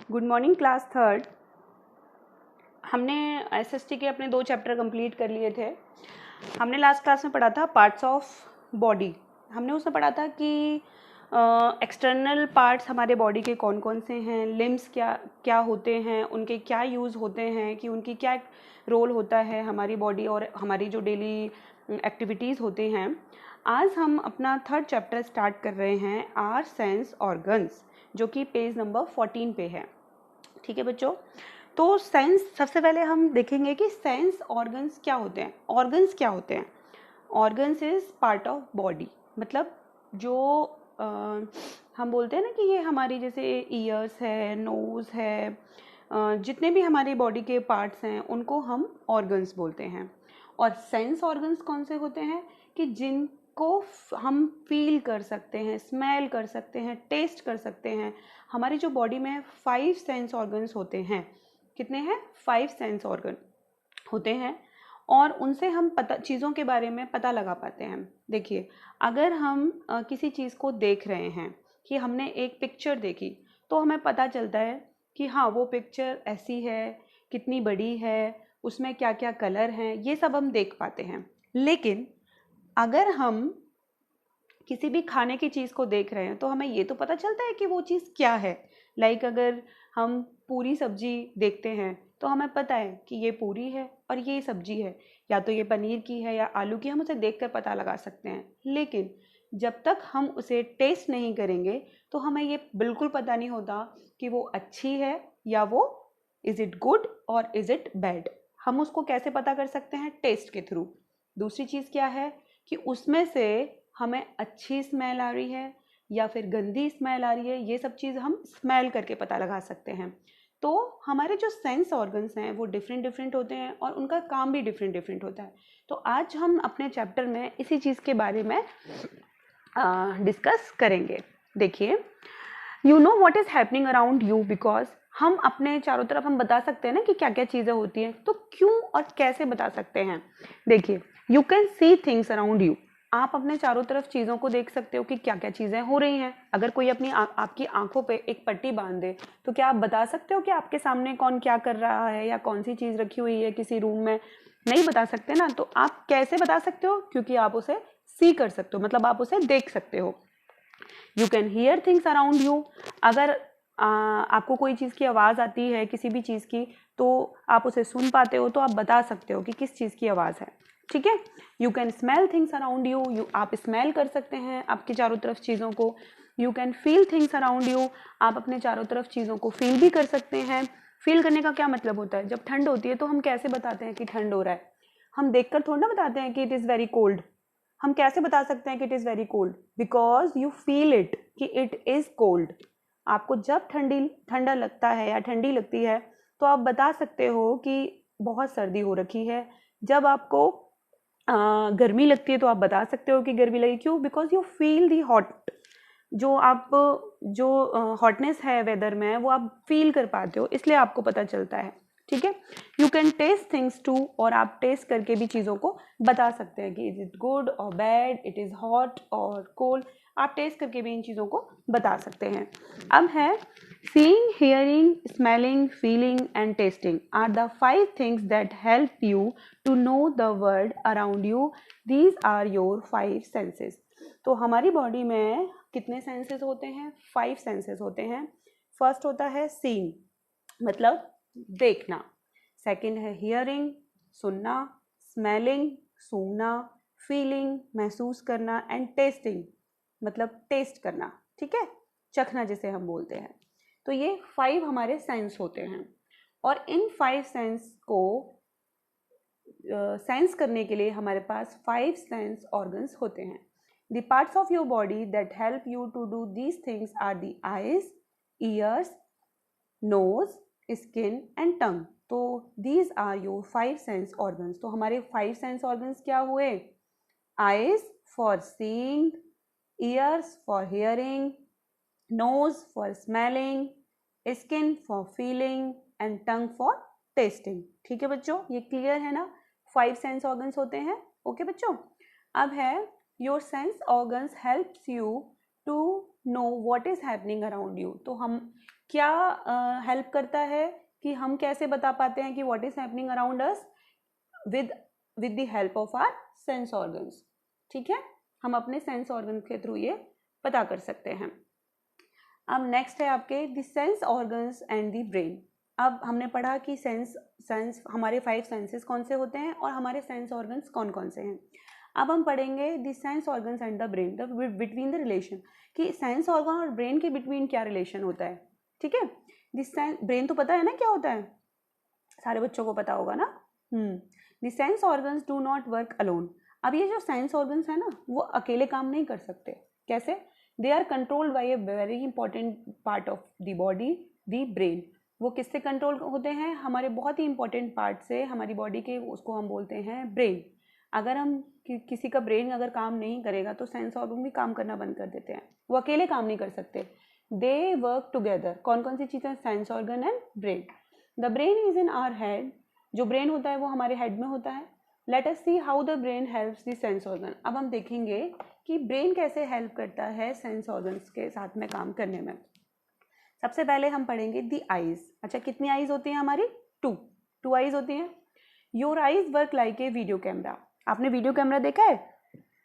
Good morning class third. हमने SST के अपने 2 चैप्टर कंप्लीट कर लिए थे। हमने लास्ट क्लास में पढ़ा था पार्ट्स ऑफ बॉडी। हमने उसमें पढ़ा था कि एक्सटर्नल पार्ट्स हमारे बॉडी के कौन कौन से हैं, लिम्स क्या क्या होते हैं, उनके क्या यूज़ होते हैं, कि उनकी क्या रोल होता है हमारी बॉडी और हमारी जो डेली एक्टिविटीज़ होते हैं। आज हम अपना थर्ड चैप्टर स्टार्ट कर रहे हैं, आर सेंस ऑर्गन्स, जो कि पेज नंबर 14 पे है। ठीक है बच्चों, तो सेंस सबसे पहले हम देखेंगे कि सेंस ऑर्गन्स क्या होते हैं। ऑर्गन्स क्या होते हैं? Organs is part of body, मतलब जो हम बोलते हैं ना कि ये हमारी जैसे ईयर्स है, नोज़ है, जितने भी हमारी बॉडी के पार्ट्स हैं उनको हम ऑर्गन्स बोलते हैं। और सेंस ऑर्गन्स कौन से होते हैं कि जिनको हम फील कर सकते हैं, स्मेल कर सकते हैं, टेस्ट कर सकते हैं। हमारी जो बॉडी में 5 सेंस ऑर्गन्स होते हैं। कितने हैं? 5 सेंस ऑर्गन होते हैं और उनसे हम चीज़ों के बारे में पता लगा पाते हैं। देखिए, अगर हम किसी चीज़ को देख रहे हैं, कि हमने एक पिक्चर देखी, तो हमें पता चलता है कि हाँ वो पिक्चर ऐसी है, कितनी बड़ी है, उसमें क्या क्या कलर हैं, ये सब हम देख पाते हैं। लेकिन अगर हम किसी भी खाने की चीज़ को देख रहे हैं तो हमें ये तो पता चलता है कि वो चीज़ क्या है। लाइक अगर हम पूरी सब्जी देखते हैं तो हमें पता है कि ये पूरी है और ये सब्जी है, या तो ये पनीर की है या आलू की, हम उसे देखकर पता लगा सकते हैं। लेकिन जब तक हम उसे टेस्ट नहीं करेंगे तो हमें ये बिल्कुल पता नहीं होता कि वो अच्छी है या वो इज़ इट गुड और इज़ इट बैड। हम उसको कैसे पता कर सकते हैं? टेस्ट के थ्रू। दूसरी चीज़ क्या है कि उसमें से हमें अच्छी स्मेल आ रही है या फिर गंदी स्मेल आ रही है, ये सब चीज़ हम स्मेल करके पता लगा सकते हैं। तो हमारे जो सेंस ऑर्गन्स हैं वो डिफरेंट डिफरेंट होते हैं और उनका काम भी डिफरेंट डिफरेंट होता है। तो आज हम अपने चैप्टर में इसी चीज़ के बारे में डिस्कस करेंगे। देखिए, you know what is happening around you, because हम अपने चारों तरफ हम बता सकते हैं ना कि क्या क्या चीज़ें होती हैं। तो क्यों और कैसे बता सकते हैं? देखिए, you can see things around you. आप अपने चारों तरफ चीज़ों को देख सकते हो कि क्या क्या चीज़ें हो रही हैं। अगर कोई अपनी आपकी आंखों पे एक पट्टी बांध दे तो क्या आप बता सकते हो कि आपके सामने कौन क्या कर रहा है या कौन सी चीज़ रखी हुई है किसी रूम में? नहीं बता सकते ना। तो आप कैसे बता सकते हो? क्योंकि आप उसे सी कर सकते हो, मतलब आप उसे देख सकते हो। You can hear things around you. अगर आपको कोई चीज़ की आवाज़ आती है किसी भी चीज़ की, तो आप उसे सुन पाते हो, तो आप बता सकते हो कि किस चीज़ की आवाज़ है। ठीक है। You can smell things around you, आप स्मेल कर सकते हैं आपके चारों तरफ चीज़ों को। You can feel things around you, आप अपने चारों तरफ चीज़ों को फील भी कर सकते हैं। फील करने का क्या मतलब होता है? जब ठंड होती है तो हम कैसे बताते हैं कि ठंड हो रहा है? हम देखकर थोड़ा ना बताते हैं कि इट इज़ वेरी कोल्ड। हम कैसे बता सकते हैं कि it is very cold? Because you feel it कि इट इज़ कोल्ड। आपको जब ठंडा लगता है या ठंडी लगती है तो आप बता सकते हो कि बहुत सर्दी हो रखी है। जब आपको गर्मी लगती है तो आप बता सकते हो कि गर्मी लगी। क्यों? Because you feel the hot. जो हॉटनेस है वेदर में वो आप फील कर पाते हो, इसलिए आपको पता चलता है। ठीक है। You can test things too, और आप टेस्ट करके भी चीज़ों को बता सकते हैं कि इज इट गुड और बैड, इट इज़ हॉट और कोल्ड। आप टेस्ट करके भी इन चीज़ों को बता सकते हैं। अब है seeing, hearing, smelling, feeling and tasting are the 5 things that help you to know the world around you. These are your 5 senses. तो हमारी बॉडी में कितने सेंसेस होते हैं? 5 सेंसेस होते हैं। फर्स्ट होता है सीइंग, मतलब देखना। सेकंड है हियरिंग, सुनना। स्मेलिंग, सूंघना। फीलिंग, महसूस करना। एंड टेस्टिंग, मतलब टेस्ट करना। ठीक है, चखना जिसे हम बोलते हैं। तो ये 5 हमारे सेंस होते हैं और इन 5 सेंस को सेंस करने के लिए हमारे पास 5 सेंस ऑर्गन्स होते हैं। The parts of your body that help you to do these things are the eyes, ears, nose, skin and tongue. तो these are your 5 sense organs. तो हमारे 5 sense organs क्या हुए? Eyes for seeing, ears for hearing, nose for smelling, skin for feeling and tongue for tasting. ठीक है बच्चों, ये clear है ना? 5 sense organs होते हैं। ओके बच्चों, अब है your sense organs helps you to know what is happening around you. तो हम क्या हेल्प करता है कि हम कैसे बता पाते हैं कि what is happening around us, with the help of our sense organs. ठीक है, हम अपने सेंस ऑर्गन के थ्रू ये पता कर सकते हैं। अब नेक्स्ट है आपके the sense organs and the brain. अब हमने पढ़ा कि सेंस हमारे 5 सेंसेस कौन से होते हैं और हमारे सेंस ऑर्गन्स कौन कौन से हैं। अब हम पढ़ेंगे the sense organs and the brain, the between the relation, कि सेंस ऑर्गन और ब्रेन के बिटवीन क्या रिलेशन होता है। ठीक है, ब्रेन तो पता है ना क्या होता है, सारे बच्चों को पता होगा ना। The sense organs do not work alone. अब ये जो सेंस ऑर्गन्स है ना वो अकेले काम नहीं कर सकते। कैसे? They are controlled by a very important part of the body, the brain. वो किससे कंट्रोल होते हैं? हमारे बहुत ही इंपॉर्टेंट पार्ट से, हमारी बॉडी के, उसको हम बोलते हैं ब्रेन। अगर हम किसी का ब्रेन अगर काम नहीं करेगा तो सेंस ऑर्गन भी काम करना बंद कर देते हैं, वो अकेले काम नहीं कर सकते। They work together. कौन कौन सी चीज़ें? Sense organ and brain. The brain is in our head. जो ब्रेन होता है वो हमारे हेड में होता है। Let us see how the brain helps the sense organ. अब हम देखेंगे कि ब्रेन कैसे हेल्प करता है सेंस ऑर्गन्स के साथ में काम करने में। सबसे पहले हम पढ़ेंगे दी आईज। अच्छा, कितनी आईज होती हैं हमारी? टू आईज होती हैं। Your eyes work like a video camera. आपने वीडियो कैमरा देखा है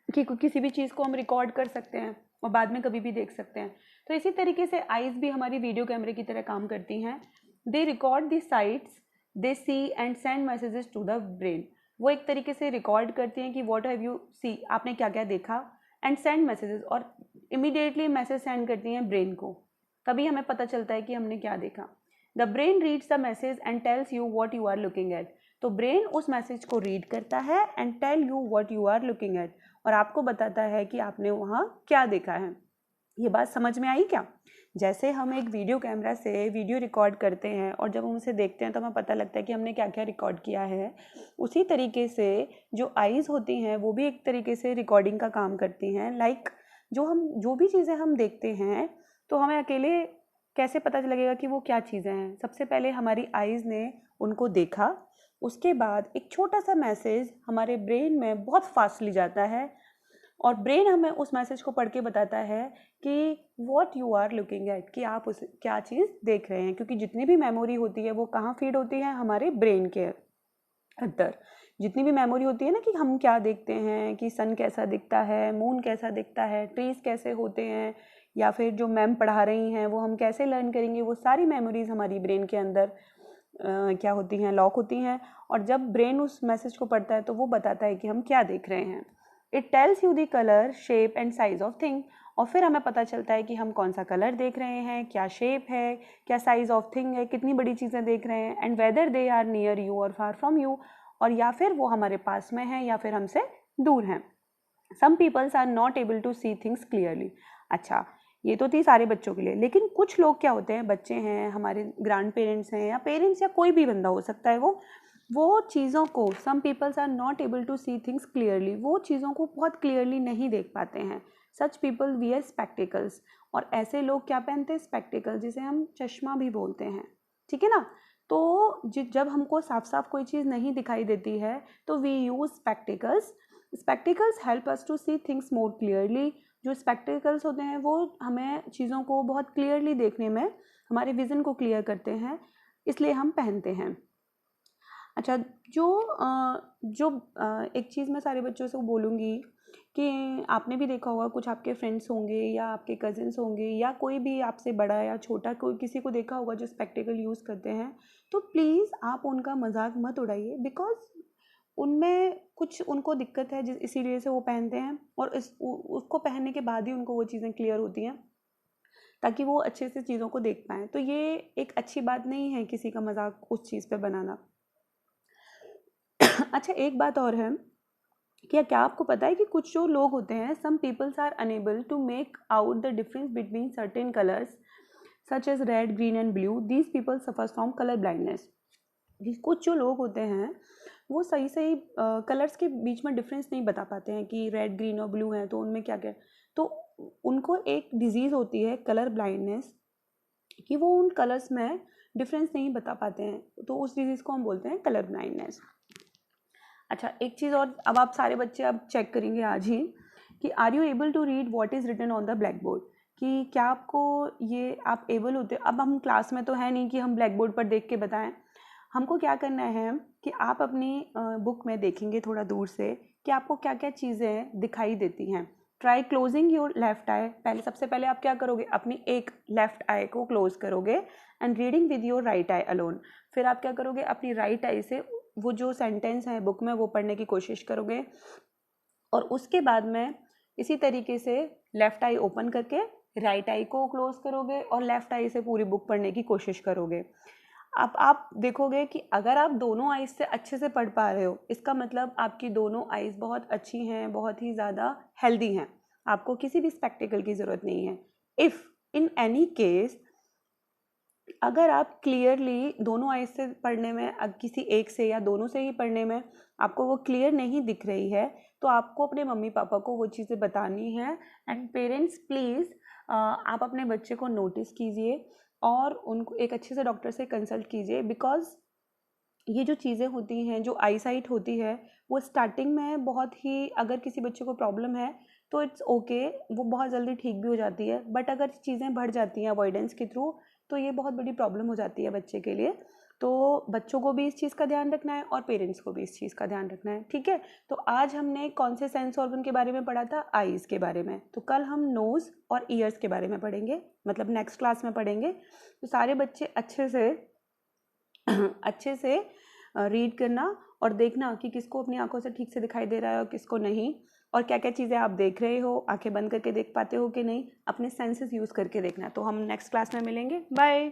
कि किसी भी चीज़ को हम रिकॉर्ड कर सकते हैं और बाद में कभी भी देख सकते हैं। तो इसी तरीके से आईज भी हमारी वीडियो कैमरे की तरह काम करती हैं। They record the sites they see and send messages to the brain. वो एक तरीके से रिकॉर्ड करती हैं कि व्हाट हैव यू सी, आपने क्या क्या देखा, एंड सेंड मैसेजेस, और इमीडिएटली मैसेज सेंड करती हैं ब्रेन को। तभी हमें पता चलता है कि हमने क्या देखा। The brain reads the message and tells you what you are looking at. तो ब्रेन उस मैसेज को रीड करता है and tell you what you are looking at, और आपको बताता है कि आपने वहाँ क्या देखा है। ये बात समझ में आई क्या? जैसे हम एक वीडियो कैमरा से वीडियो रिकॉर्ड करते हैं और जब हम उसे देखते हैं तो हमें पता लगता है कि हमने क्या क्या रिकॉर्ड किया है, उसी तरीके से जो आईज होती हैं वो भी एक तरीके से रिकॉर्डिंग का काम करती हैं। लाइक जो भी चीज़ें हम देखते हैं तो हमें अकेले कैसे पता लगेगा कि वो क्या चीज़ें हैं? सबसे पहले हमारी आईज़ ने उनको देखा, उसके बाद एक छोटा सा मैसेज हमारे ब्रेन में बहुत फास्टली जाता है और ब्रेन हमें उस मैसेज को पढ़ के बताता है कि what you are looking at, कि आप उस क्या चीज़ देख रहे हैं। क्योंकि जितनी भी मेमोरी होती है वो कहाँ फीड होती है? हमारे ब्रेन के अंदर। जितनी भी मेमोरी होती है ना कि हम क्या देखते हैं, कि सन कैसा दिखता है, मून कैसा दिखता है, ट्रीज कैसे होते हैं, या फिर जो मैम पढ़ा रही हैं वो हम कैसे लर्न करेंगे, वो सारी मेमोरीज हमारी ब्रेन के अंदर क्या होती हैं? लॉक होती हैं। और जब ब्रेन उस मैसेज को पढ़ता है तो वो बताता है कि हम क्या देख रहे हैं। It tells you the colour, shape and size of thing. और फिर हमें पता चलता है कि हम कौन सा कलर देख रहे हैं, क्या शेप है, क्या साइज ऑफ थिंग है, कितनी बड़ी चीज़ें देख रहे हैं, and whether they are near you और फार फ्रॉम यू, और या फिर वो हमारे पास में है या फिर हमसे दूर हैं। Some peoples are not able to see things clearly. अच्छा, ये तो थी सारे बच्चों के लिए, लेकिन कुछ लोग क्या होते हैं, बच्चे हैं, हमारे ग्रैंड पेरेंट्स हैं या पेरेंट्स या कोई भी बंदा हो सकता है, वो चीज़ों को, some peoples are not able to see things clearly, वो चीज़ों को बहुत क्लियरली नहीं देख पाते हैं। Such people wear spectacles. और ऐसे लोग क्या पहनते हैं? स्पेक्टिकल्स, जिसे हम चश्मा भी बोलते हैं। ठीक है ना? तो जब हमको साफ साफ कोई चीज़ नहीं दिखाई देती है तो we use spectacles. Spectacles help us to see things more clearly. जो स्पेक्टिकल्स होते हैं वो हमें चीज़ों को बहुत क्लियरली देखने में, हमारे विज़न को क्लियर करते हैं, इसलिए हम पहनते हैं। अच्छा, एक चीज़ मैं सारे बच्चों से बोलूँगी कि आपने भी देखा होगा, कुछ आपके फ्रेंड्स होंगे या आपके कज़िन्स होंगे या कोई भी आपसे बड़ा या छोटा कोई किसी को देखा होगा जो स्पेक्टिकल यूज़ करते हैं, तो प्लीज़ आप उनका मजाक मत उड़ाइए, बिकॉज उनमें कुछ उनको दिक्कत है इसीलिए से वो पहनते हैं, और उसको पहनने के बाद ही उनको वो चीज़ें क्लियर होती हैं ताकि वो अच्छे से चीज़ों को देख पाएँ। तो ये एक अच्छी बात नहीं है किसी का मजाक उस चीज़ पे बनाना। अच्छा, एक बात और है, क्या आपको पता है कि कुछ जो लोग होते हैं, some peoples are unable to make out the difference between certain colours such as red, green and blue. These people suffers from colour blindness. कुछ जो लोग होते हैं वो सही कलर्स के बीच में डिफरेंस नहीं बता पाते हैं कि रेड, ग्रीन और ब्लू है तो उनमें क्या क्या, तो उनको एक डिजीज़ होती है कलर ब्लाइंडनेस, कि वो उन कलर्स में डिफरेंस नहीं बता पाते हैं, तो उस डिजीज़ को हम बोलते हैं कलर ब्लाइंडनेस। अच्छा, एक चीज़ और, अब आप सारे बच्चे अब चेक करेंगे आज ही कि are you able to read what is written on the black board, कि क्या आपको ये आप एबल होते, अब हम क्लास में तो है नहीं कि हम ब्लैक बोर्ड पर देख के बताएं, हमको क्या करना है कि आप अपनी बुक में देखेंगे थोड़ा दूर से कि आपको क्या क्या चीज़ें दिखाई देती हैं। ट्राई क्लोजिंग योर लेफ्ट आई, पहले सबसे पहले आप क्या करोगे, अपनी एक लेफ्ट आई को क्लोज करोगे and reading with your right I alone. फिर आप क्या करोगे, अपनी राइट आई से वो जो सेंटेंस है बुक में वो पढ़ने की कोशिश करोगे, और उसके बाद में इसी तरीके से लेफ्ट आई ओपन करके राइट आई को क्लोज करोगे और लेफ्ट आई से पूरी बुक पढ़ने की कोशिश करोगे। अब आप देखोगे कि अगर आप दोनों आइज़ से अच्छे से पढ़ पा रहे हो, इसका मतलब आपकी दोनों आइज़ बहुत अच्छी हैं, बहुत ही ज़्यादा हेल्दी हैं, आपको किसी भी स्पेक्टिकल की ज़रूरत नहीं है। इफ़ इन एनी केस अगर आप क्लियरली दोनों आइज़ से पढ़ने में, किसी एक से या दोनों से ही पढ़ने में आपको वो क्लियर नहीं दिख रही है, तो आपको अपने मम्मी पापा को वो चीज़ें बतानी है। एंड पेरेंट्स प्लीज़ आप अपने बच्चे को नोटिस कीजिए और उनको एक अच्छे से डॉक्टर से कंसल्ट कीजिए, बिकॉज़ ये जो चीज़ें होती हैं, जो आई साइट होती है, वो स्टार्टिंग में बहुत ही, अगर किसी बच्चे को प्रॉब्लम है तो इट्स ओके, वो बहुत जल्दी ठीक भी हो जाती है, बट अगर चीज़ें बढ़ जाती हैं अवॉइडेंस के थ्रू तो ये बहुत बड़ी प्रॉब्लम हो जाती है बच्चे के लिए। तो बच्चों को भी इस चीज़ का ध्यान रखना है और पेरेंट्स को भी इस चीज़ का ध्यान रखना है, ठीक है। तो आज हमने कौन से सेंस ऑर्गन के बारे में पढ़ा था, आईज़ के बारे में, तो कल हम नोज़ और ईयर्स के बारे में पढ़ेंगे, मतलब नेक्स्ट क्लास में पढ़ेंगे। तो सारे बच्चे अच्छे से रीड करना और देखना कि किसको अपनी आंखों से ठीक से दिखाई दे रहा है और किसको नहीं, और क्या क्या चीज़ें आप देख रहे हो, आंखें बंद करके देख पाते हो कि नहीं, अपने सेंसेस यूज़ करके देखना। तो हम नेक्स्ट क्लास में मिलेंगे, बाय।